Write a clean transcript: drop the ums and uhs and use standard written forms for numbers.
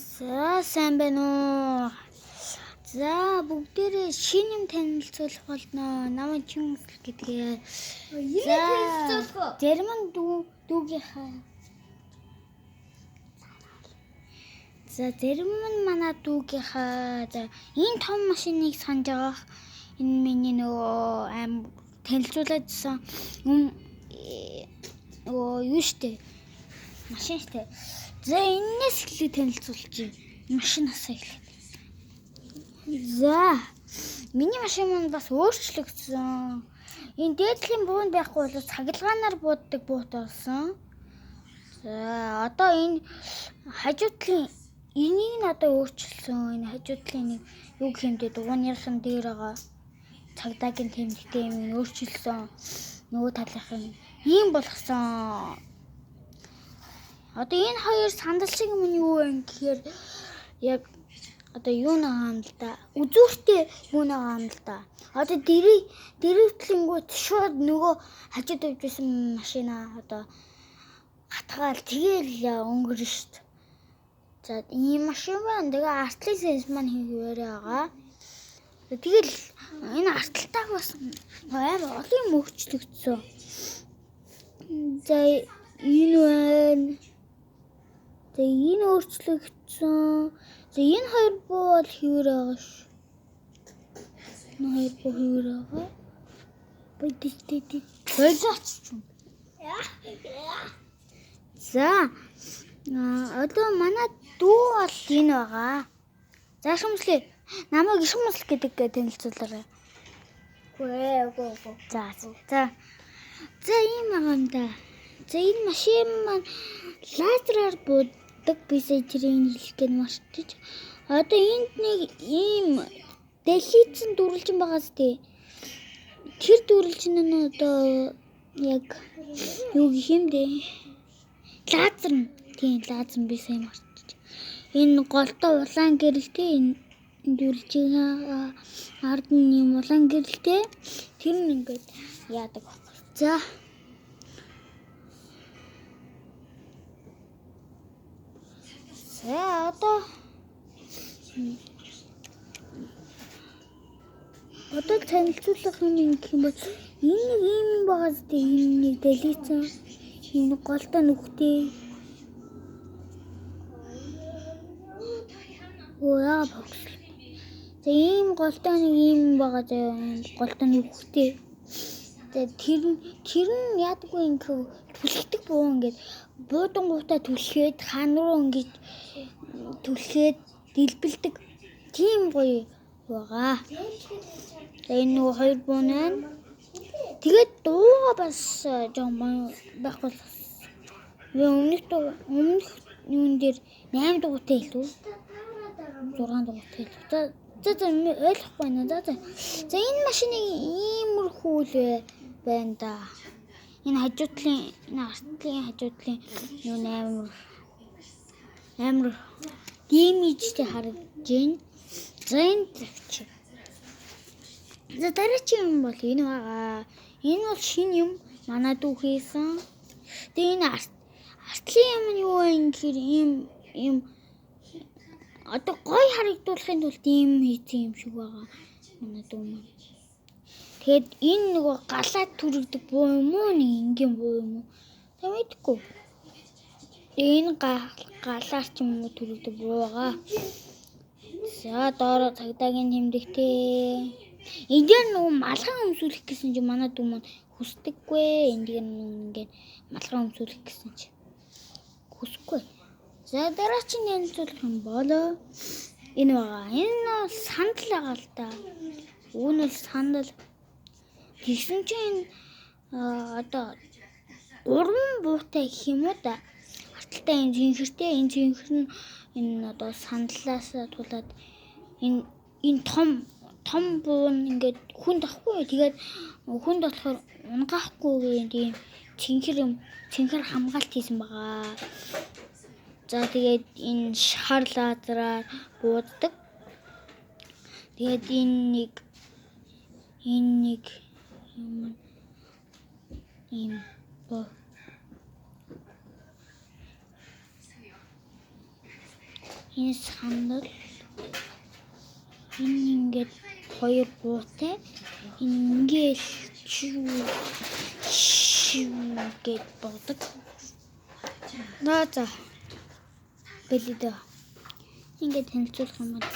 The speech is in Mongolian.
Сайн байна уу? За бүгдээрээ шинэ юм танилцуулах болно. Намайг Чингис гэдгээ. За зарим нь дүүгийнхаа. За зарим нь манай дүүгийнхаа. За энэ том машиныг санаж байгаа. Энэ миний нөгөө танилцуулаадсан юу штэ. Машин штэ. За энэс эхлээд танилцуулчих. Машинаас эхлээд. За миний машин маань бас өөрчлөгдсөн. Энэ дээдлийн буунд байхгүй бол цахилгаанаар бууддаг буут болсон. За одоо энэ хажуудлын энийг нь одоо өөрчилсөн. Энэ хажуудлын нэг юу гэмдэ дугуйнийхэн дээр байгаа цагдаагийн тэмдэгтэй юм өөрчилсөн. Нөгөө талынхын ийм болгосон. Одоо энэ хоёр сандал шиг юм юу вэ гэхээр яг одоо юу нэг юм л да. Үзүүртэй юу нэг юм л да. Одоо дэрэгтлэнгүүт шууд нөгөө хажууд өвжсэн машина одоо хатгаал тэгэл өнгөрнө шүү дээ. За ийм машин байна. Тэгээ артлын сенс маань хийвээр байгаа. Тэгэл энэ артталтайг бас амар олон юм өөрчлөгдсөн. За энэ байна. За энэ өөрчлөгдсөн. За энэ хоёр буу бол хэвээр байгаа ш. Энэ хоёр буу хэвээр байгаа. Бидтэй. Ойлооч юм. За одоо манай дүү бол энэ байгаа. За шүмслээ. Намайг шүмсл гэдэг танилцуулаарай. Үгүй. За ийм байгаа юм да. За энэ машин маань лазераар бууддаг бисэжрийн хэлгээд мартчих. Одоо энд нэг ийм дэлхийцэн дүрлжин байгаа сте. Тэр дүрлжин нь одоо яг юу гэх юм бэ? Лазер. Тийм лазер бисэ мартчих. Энэ голтой улаан гэрэлтэй энэ дүрлжин ард нь юм улаан гэрэлтэй. Тэр нь ингээд яадаг. За одоо танилцуулах юм гэх юм бол энэ нэг юм байгаа зү энэ нэг дэлгэцэн энэ голтой нүхтэй. Яа бокс. За ийм голтой нэг юм байгаа заа голтой нүхтэй. Тэр нь яадаггүй ингээ түлхдэг буу ингээд буудангуудаа түлхээд хаан руу ингээд түлхээд дэлбэлдэг тийм гоё байгаа. Энэ нөгөө хоёр буу маань тэгээд дууга бас жоохон байхгүй. Өмнөх юун дээр 8 дугуйтай илүү 6 дугуйтай илүү. За ойлгохгүй байна. За энэ машины иймэрхүү л байна да. Энэ хажуудлын энэ артлын хажуудлын юу амар дэмижтэй харагдаж байна. За энэ тавьчих. За дараагийн юм бол энэ байгаа. Энэ бол шинэ юм. Манай дүү хийсэн. Тэгээ энэ артлын юм нь юу вэ гэхээр ийм одоо гой харагдуулахын тулд ийм хийсэн юм шиг байгаа. Манай дүү маань. Тэгэд энэ нөгөө галаад түрэгдэг буу юм уу? Нэг ингийн буу юм уу? Тэ мэдгүй. Энэ галаар ч юм уу түрэгдэг буу байгаа. За доороо цагдаагийн тэмдэгтэй. Эндээр нөгөө малгай өмсүүлэх гэсэн чинь манай дүү маань хүсдэггүй. Эндээр ингээд малгай өмсүүлэх гэсэн чинь хүсэхгүй. За дараагийн танилцуулах юм болоо. Энэ байгаа. Энэ бол сандал байгаа л да. Үүн бол сандал. Тэгсэн чинь одоо уран буутай гэх юм уу да. Арталтай энэ зинхэртэй энэ зинхэр нь энэ одоо сандлаас тулаад энэ том буу нь ингээд хүнд ахгүй. Тэгээд хүнд болохоор унгаахгүй гэдэг цэнхэр хамгаалт хийсэн байгаа. За тэгээд энэ шар лазераар бууддаг. Тэгээд энэ нэг ийм боо. Энэ санал энэ ингээд хоёр гуутай ингээл гэд бодог. За. Бэлээ. Ингээд танилцуулах юм бол